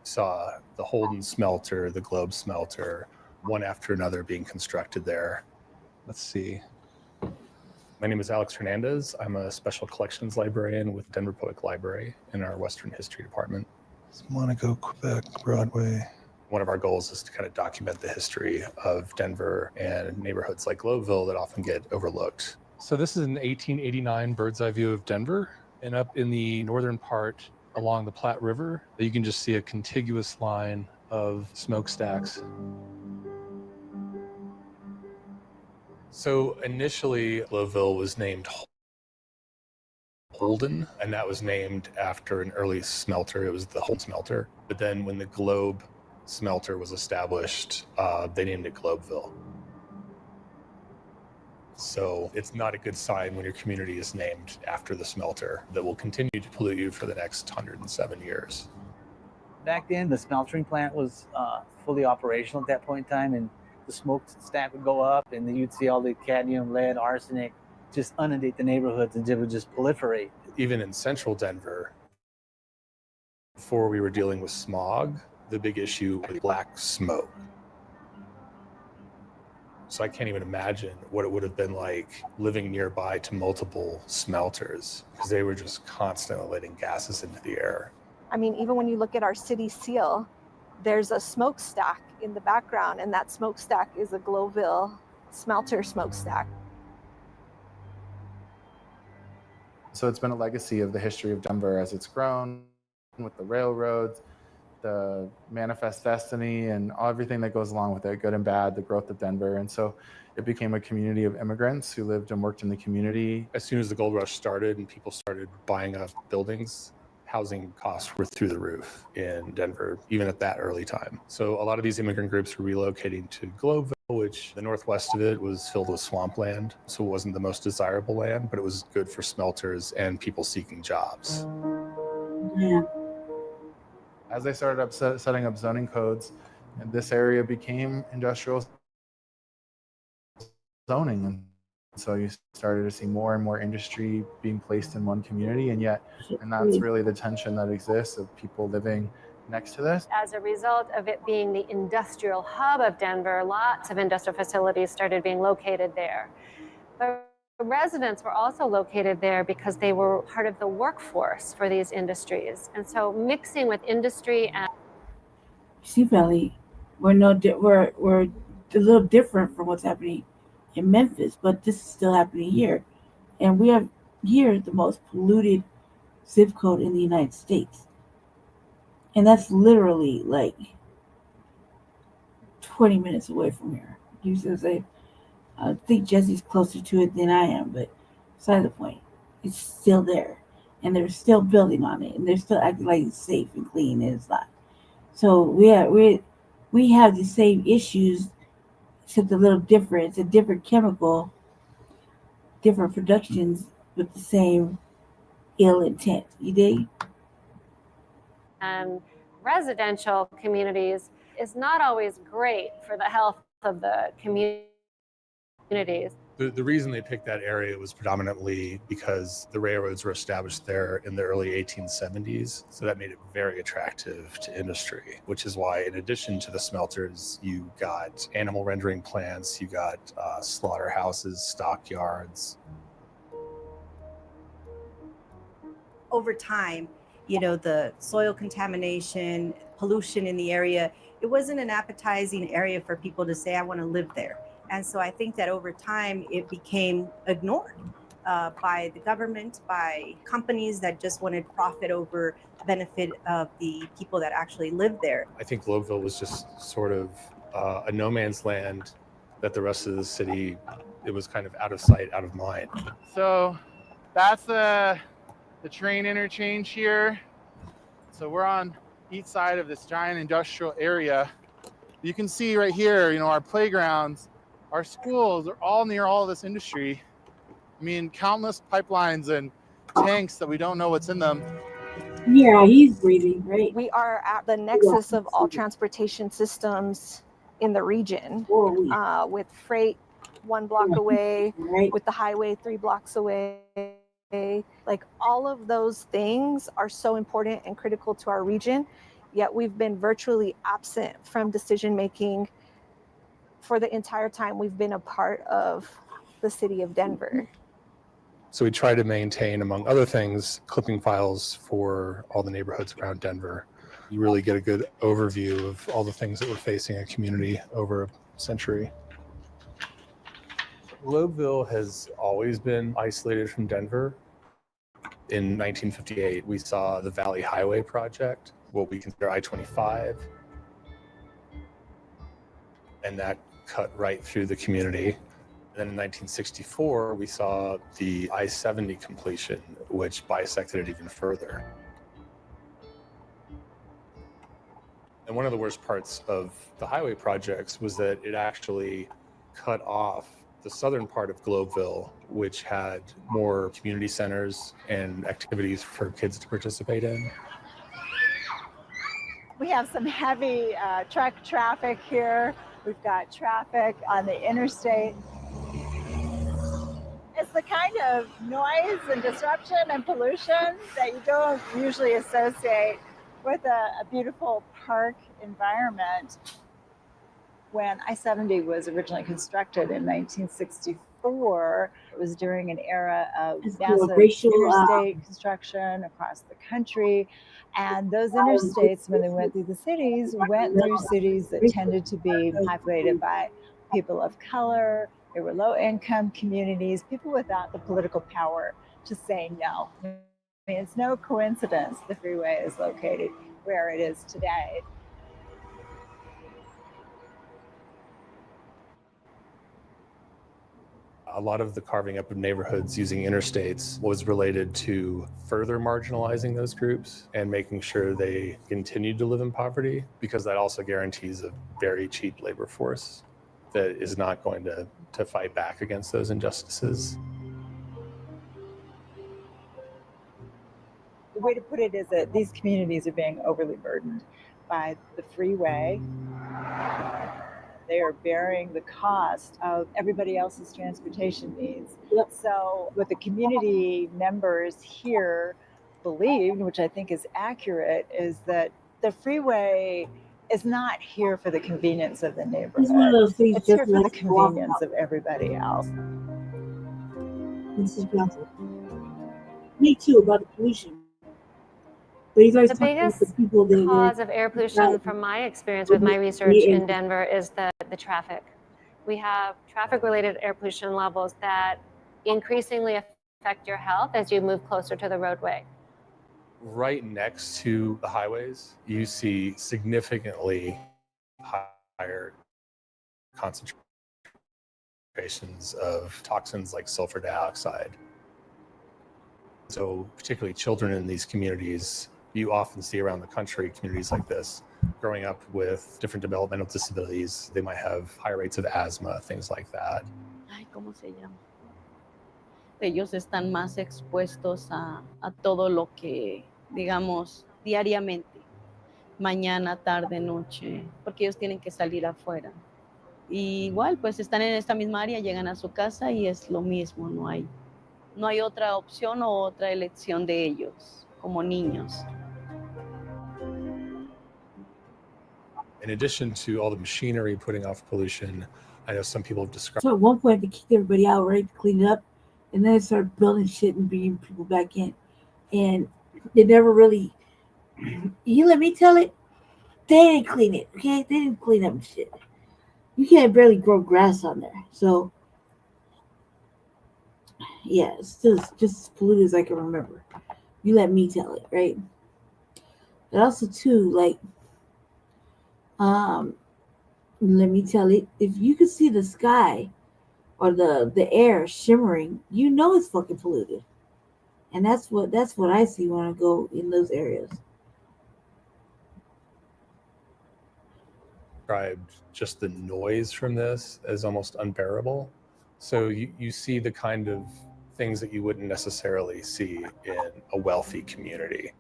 saw the Holden smelter, the Globe smelter, one after another being constructed there. Let's see. My name is Alex Hernandez. I'm a special collections librarian with Denver Public Library in our Western History Department. Monaco, Quebec, Broadway. One of our goals is to kind of document the history of Denver and neighborhoods like Globeville that often get overlooked. So this is an 1889 bird's eye view of Denver, and up in the northern part along the Platte River, you can just see a contiguous line of smokestacks. So initially, Globeville was named Holden, and that was named after an early smelter. It was the Holden smelter. But then when the Globe smelter was established, they named it Globeville. So it's not a good sign when your community is named after the smelter that will continue to pollute you for the next 107 years. Back then, the smeltering plant was fully operational at that point in time, and the smokestack would go up, and then you'd see all the cadmium, lead, arsenic just inundate the neighborhoods, and it would just proliferate. Even in central Denver, before we were dealing with smog, the big issue was black smoke. So I can't even imagine what it would have been like living nearby to multiple smelters, because they were just constantly letting gases into the air. I mean, even when you look at our city seal, there's a smokestack in the background, and that smokestack is a Glowville smelter smokestack. So it's been a legacy of the history of Denver as it's grown with the railroads, the manifest destiny, and everything that goes along with it, good and bad, the growth of Denver. And so it became a community of immigrants who lived and worked in the community. As soon as the gold rush started and people started buying up buildings, housing costs were through the roof in Denver, even at that early time. So a lot of these immigrant groups were relocating to Glowville, which the northwest of it was filled with swampland. So it wasn't the most desirable land, but it was good for smelters and people seeking jobs. Yeah. As they started up setting up zoning codes, and this area became industrial zoning. And so you started to see more and more industry being placed in one community, and that's really the tension that exists of people living next to this. As a result of it being the industrial hub of Denver, lots of industrial facilities started being located there. But residents were also located there because they were part of the workforce for these industries. And so mixing with industry and Sea Valley, we're a little different from what's happening in Memphis, but this is still happening here. And we have here the most polluted zip code in the United States. And that's literally like 20 minutes away from here. You see what I'm saying? I think Jesse's closer to it than I am, but beside the point, it's still there. And they're still building on it, and they're still acting like it's safe and clean, and it's not. So we have the same issues, except a little different. It's a different chemical, different productions, with the same ill intent. You dig? residential communities is not always great for the health of the communities. The reason they picked that area was predominantly because the railroads were established there in the early 1870s. So that made it very attractive to industry, which is why in addition to the smelters, you got animal rendering plants, you got slaughterhouses, stockyards. Over time, you know, the soil contamination, pollution in the area, it wasn't an appetizing area for people to say, I want to live there. And so I think that over time, it became ignored by the government, by companies that just wanted profit over the benefit of the people that actually lived there. I think Glowville was just sort of a no man's land that the rest of the city, it was kind of out of sight, out of mind. So that's the train interchange here. So we're on each side of this giant industrial area. You can see right here, you know, our playgrounds, our schools are all near all of this industry. I mean, countless pipelines and tanks that we don't know what's in them. Yeah, he's breathing, right? We are at the nexus of all transportation systems in the region, with freight 1 block away, with the highway 3 blocks away. Like, all of those things are so important and critical to our region, yet we've been virtually absent from decision making for the entire time we've been a part of the city of Denver. So we try to maintain, among other things, clipping files for all the neighborhoods around Denver. You really get a good overview of all the things that we're facing in a community over a century. Glowville has always been isolated from Denver. In 1958, we saw the Valley Highway project, what we consider I-25, and that cut right through the community. And then in 1964, we saw the I-70 completion, which bisected it even further. And one of the worst parts of the highway projects was that it actually cut off the southern part of Globeville, which had more community centers and activities for kids to participate in. We have some heavy truck traffic here. We've got traffic on the interstate. It's the kind of noise and disruption and pollution that you don't usually associate with a beautiful park environment. When I-70 was originally constructed in 1964, it was during an era of massive interstate construction across the country. And those interstates, when they went through the cities, went through cities that tended to be populated by people of color. They were low-income communities, people without the political power to say no. I mean, it's no coincidence the freeway is located where it is today. A lot of the carving up of neighborhoods using interstates was related to further marginalizing those groups and making sure they continued to live in poverty, because that also guarantees a very cheap labor force that is not going to fight back against those injustices. The way to put it is that these communities are being overly burdened by the freeway. They are bearing the cost of everybody else's transportation needs. So what the community members here believed, which I think is accurate, is that the freeway is not here for the convenience of the neighborhood. It's one of those things It's here just for the like convenience of everybody else. This is Johnson. Me too, about the pollution. But you guys The talking about biggest the people that cause of air pollution, from my experience with my research in Denver, is the traffic. We have traffic-related air pollution levels that increasingly affect your health as you move closer to the roadway. Right next to the highways, you see significantly higher concentrations of toxins like sulfur dioxide. So particularly children in these communities, you often see around the country, communities like this, growing up with different developmental disabilities. They might have higher rates of asthma, things like that. Ay, ¿cómo se llama? Ellos están más expuestos a todo lo que, digamos, diariamente, mañana, tarde, noche, porque ellos tienen que salir afuera. Y igual, pues están en esta misma área, llegan a su casa y es lo mismo, no hay otra opción o otra elección de ellos como niños. In addition to all the machinery putting off pollution, I know some people have described. So at one point they kicked everybody out, right, to clean it up, and then they started building shit and bringing people back in, and they never really. You let me tell it, they didn't clean it. Okay, they didn't clean up shit. You can't barely grow grass on there, so yeah, it's just as polluted as I can remember. You let me tell it, right? But also too, like, let me tell it, if you could see the sky or the air shimmering, you know it's fucking polluted. And that's what I see when I go in those areas. Described just the noise from this as almost unbearable. So you see the kind of things that you wouldn't necessarily see in a wealthy community.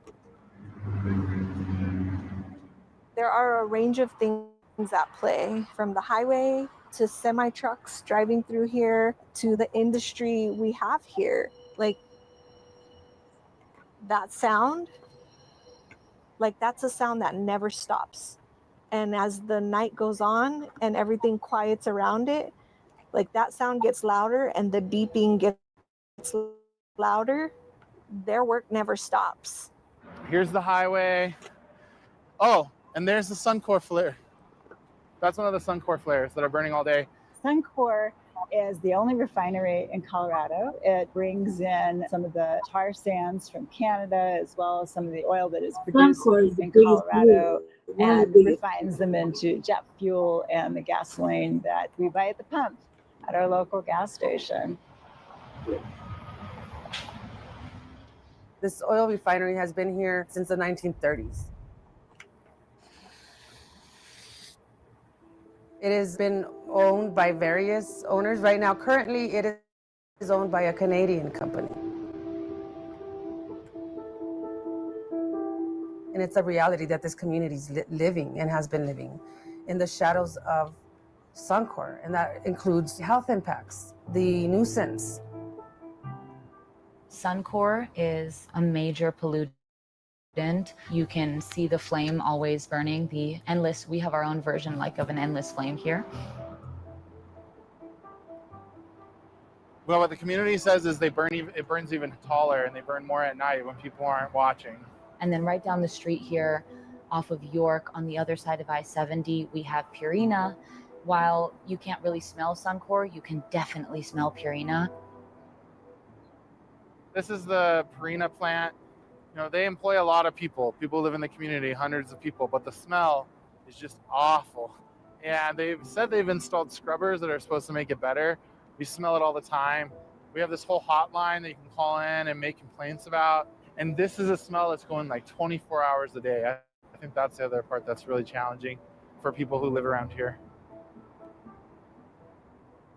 There are a range of things at play, from the highway to semi-trucks driving through here to the industry we have here. Like, that sound, like, that's a sound that never stops. And as the night goes on and everything quiets around it, like, that sound gets louder and the beeping gets louder. Their work never stops. Here's the highway. Oh, and there's the Suncor flare. That's one of the Suncor flares that are burning all day. Suncor is the only refinery in Colorado. It brings in some of the tar sands from Canada, as well as some of the oil that is produced in Colorado, and refines them into jet fuel and the gasoline that we buy at the pump at our local gas station. This oil refinery has been here since the 1930s. It has been owned by various owners. Right now, currently, it is owned by a Canadian company. And it's a reality that this community is living and has been living in the shadows of Suncor, and that includes health impacts, the nuisance. Suncor is a major pollutant. You can see the flame always burning, the endless, we have our own version like of an endless flame here. Well, what the community says is it burns even taller, and they burn more at night when people aren't watching. And then right down the street here off of York on the other side of I-70, we have Purina. While you can't really smell Suncor, you can definitely smell Purina. This is the Purina plant. You know, they employ a lot of people. People live in the community, hundreds of people, but the smell is just awful. And they've said they've installed scrubbers that are supposed to make it better. We smell it all the time. We have this whole hotline that you can call in and make complaints about. And this is a smell that's going like 24 hours a day. I think that's the other part that's really challenging for people who live around here.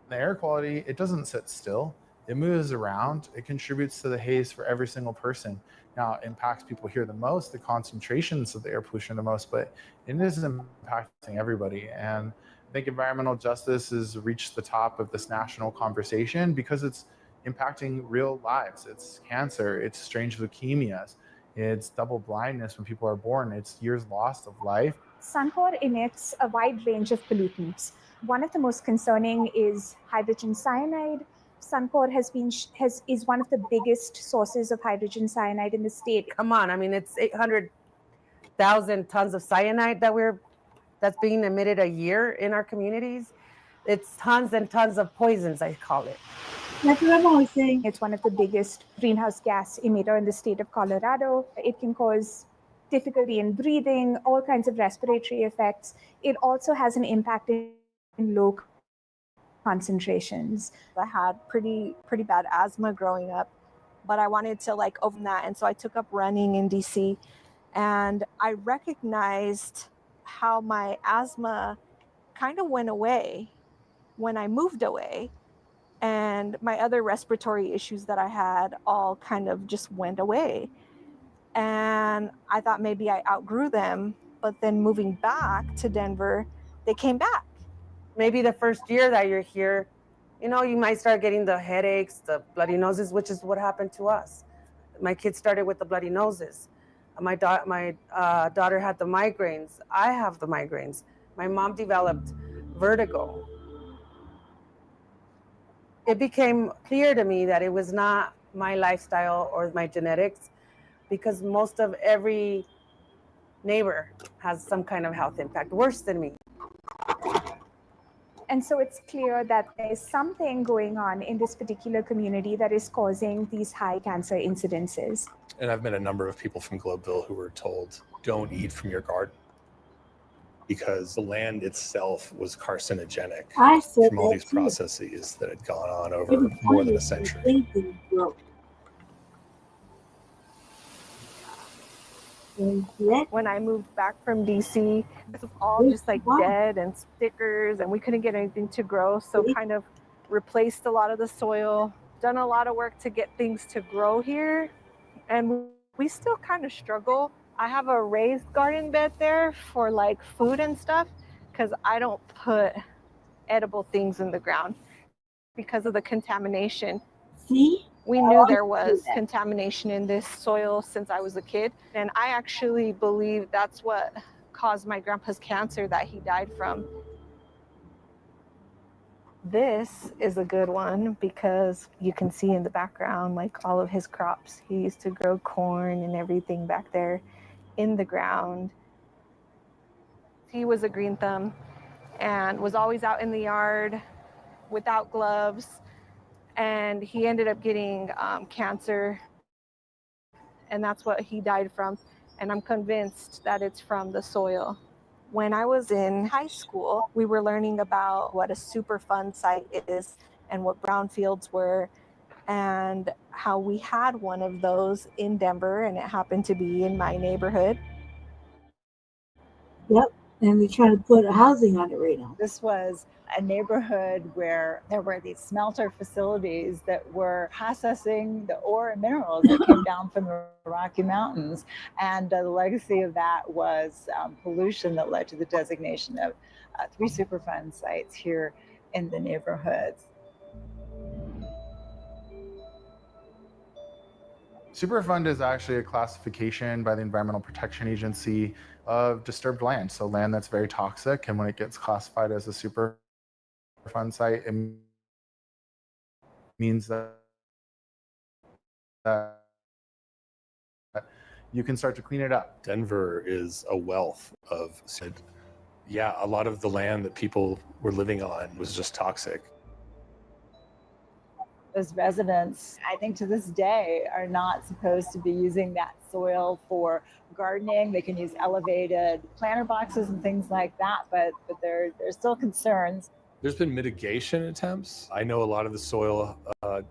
The air quality, it doesn't sit still. It moves around. It contributes to the haze for every single person. Now, it impacts people here the most, the concentrations of the air pollution the most, but it is impacting everybody. And I think environmental justice has reached the top of this national conversation because it's impacting real lives. It's cancer, it's strange leukemias, it's double blindness when people are born, it's years lost of life. Suncor emits a wide range of pollutants. One of the most concerning is hydrogen cyanide. Suncor is one of the biggest sources of hydrogen cyanide in the state. Come on, I mean, it's 800,000 tons of cyanide that's being emitted a year in our communities. It's tons and tons of poisons, I call it. Like I'm always saying, it's one of the biggest greenhouse gas emitter in the state of Colorado. It can cause difficulty in breathing, all kinds of respiratory effects. It also has an impact in low concentrations. I had pretty bad asthma growing up, but I wanted to overcome that, and so I took up running in DC, and I recognized how my asthma kind of went away when I moved away, and my other respiratory issues that I had all kind of just went away. And I thought maybe I outgrew them, but then moving back to Denver, they came back. Maybe the first year that you're here, you know, you might start getting the headaches, the bloody noses, which is what happened to us. My kids started with the bloody noses. My daughter had the migraines. I have the migraines. My mom developed vertigo. It became clear to me that it was not my lifestyle or my genetics, because most of every neighbor has some kind of health impact, worse than me. And so it's clear that there's something going on in this particular community that is causing these high cancer incidences. And I've met a number of people from Globeville who were told, don't eat from your garden, because the land itself was carcinogenic from all these processes that had gone on over more than a century. When I moved back from DC, it was all just dead and stickers, and we couldn't get anything to grow. So kind of replaced a lot of the soil, done a lot of work to get things to grow here. And we still kind of struggle. I have a raised garden bed there for food and stuff, because I don't put edible things in the ground because of the contamination. See? We knew there was contamination in this soil since I was a kid. And I actually believe that's what caused my grandpa's cancer that he died from. This is a good one because you can see in the background all of his crops. He used to grow corn and everything back there in the ground. He was a green thumb and was always out in the yard without gloves. And he ended up getting cancer, and that's what he died from. And I'm convinced that it's from the soil. When I was in high school, we were learning about what a Superfund site is and what brownfields were, and how we had one of those in Denver, and it happened to be in my neighborhood. Yep. And they're trying to put housing on it right now. This was a neighborhood where there were these smelter facilities that were processing the ore and minerals that came down from the Rocky Mountains. And the legacy of that was pollution that led to the designation of 3 Superfund sites here in the neighborhoods. Superfund is actually a classification by the Environmental Protection Agency of disturbed land, so land that's very toxic, and when it gets classified as a Superfund site, it means that you can start to clean it up. Denver is a wealth of, yeah, a lot of the land that people were living on was just toxic. Those residents, I think to this day, are not supposed to be using that soil for gardening. They can use elevated planter boxes and things like that, but there's still concerns. There's been mitigation attempts. I know a lot of the soil,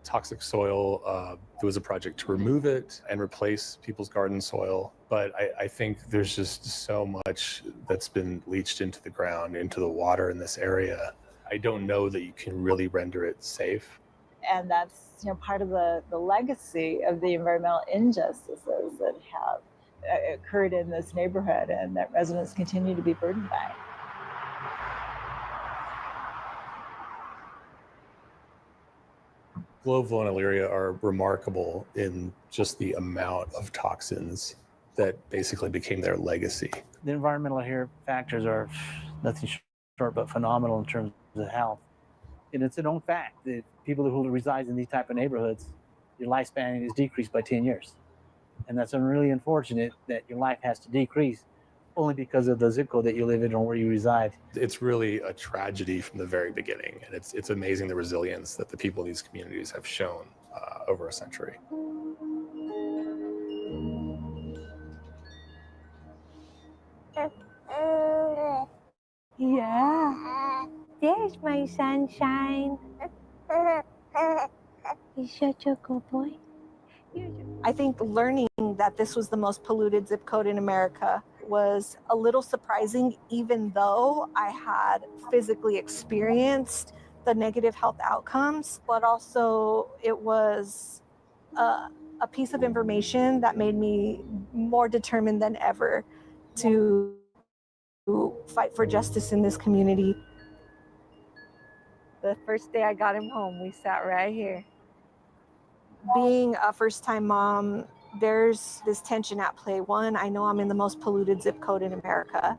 toxic soil, there was a project to remove it and replace people's garden soil. But I think there's just so much that's been leached into the ground, into the water in this area. I don't know that you can really render it safe. And that's part of the legacy of the environmental injustices that have occurred in this neighborhood and that residents continue to be burdened by. Global and Elyria are remarkable in just the amount of toxins that basically became their legacy. The environmental factors are nothing short but phenomenal in terms of health. And it's a known fact that people who reside in these type of neighborhoods, your lifespan is decreased by 10 years. And that's really unfortunate that your life has to decrease only because of the zip code that you live in or where you reside. It's really a tragedy from the very beginning. And it's amazing the resilience that the people in these communities have shown over a century. Yeah, there's my sunshine. He's such a good boy. I think learning that this was the most polluted zip code in America was a little surprising, even though I had physically experienced the negative health outcomes, but also it was a piece of information that made me more determined than ever to fight for justice in this community. The first day I got him home, we sat right here. Being a first-time mom, there's this tension at play. One, I know I'm in the most polluted zip code in America.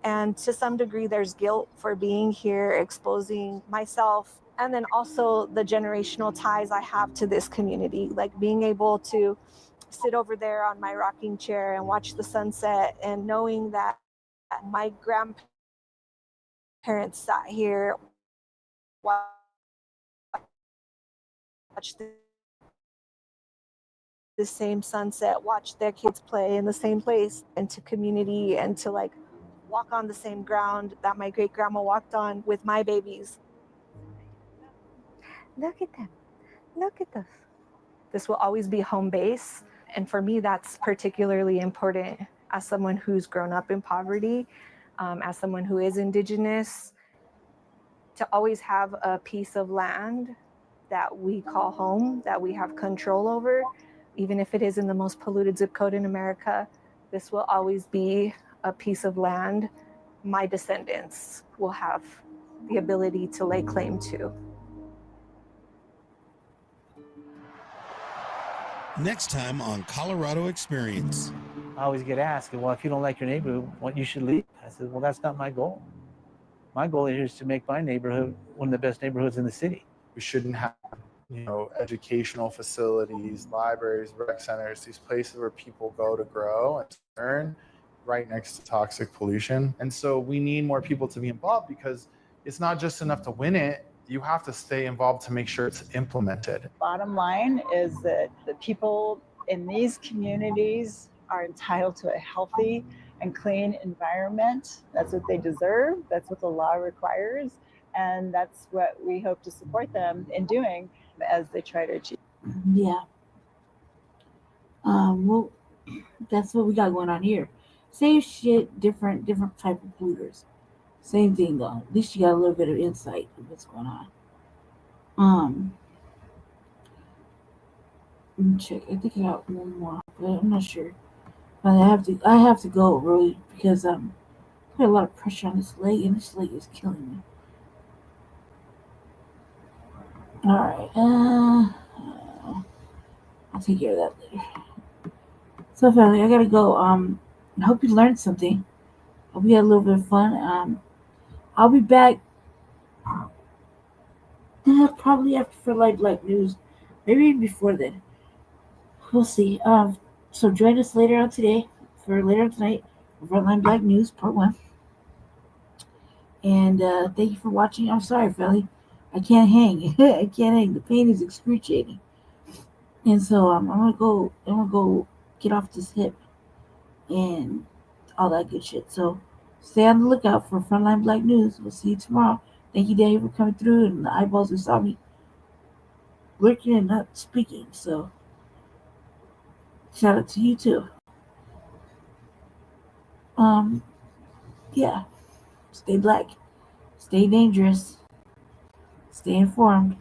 And to some degree, there's guilt for being here, exposing myself, and then also the generational ties I have to this community, like being able to sit over there on my rocking chair and watch the sunset, and knowing that my grandparents sat here, watched the same sunset, watch their kids play in the same place, and to community, and to like walk on the same ground that my great grandma walked on with my babies. Look at them. Look at us. This will always be home base. And for me, that's particularly important as someone who's grown up in poverty, as someone who is Indigenous, to always have a piece of land that we call home, that we have control over. Even if it is in the most polluted zip code in America, this will always be a piece of land my descendants will have the ability to lay claim to. Next time on Colorado Experience. I always get asked, well, if you don't like your neighborhood, what you should leave. I said, well, that's not my goal. My goal here is to make my neighborhood one of the best neighborhoods in the city. We shouldn't have, educational facilities, libraries, rec centers, these places where people go to grow and learn, right next to toxic pollution. And so we need more people to be involved, because it's not just enough to win it. You have to stay involved to make sure it's implemented. Bottom line is that the people in these communities are entitled to a healthy and clean environment. That's what they deserve. That's what the law requires. And that's what we hope to support them in doing as they try to achieve. Yeah. Well, that's what we got going on here. Same shit, different type of polluters. Same thing though. At least you got a little bit of insight of what's going on. Let me check. I think I got one more, but I'm not sure. But I have to go really because put a lot of pressure on this leg, and this leg is killing me. All right. I'll take care of that later. So, family, I gotta go. I hope you learned something. Hope you had a little bit of fun. I'll be back probably after for Black News, maybe before then. We'll see. So join us later on tonight for Frontline Black News Part 1. And thank you for watching. I'm sorry, family. I can't hang. I can't hang. The pain is excruciating. And so I'm gonna go get off this hip and all that good shit. So stay on the lookout for Frontline Black News. We'll see you tomorrow. Thank you, Danny, for coming through, and the eyeballs who saw me lurking and not speaking. So shout out to you too. Yeah. Stay black. Stay dangerous. Stay informed.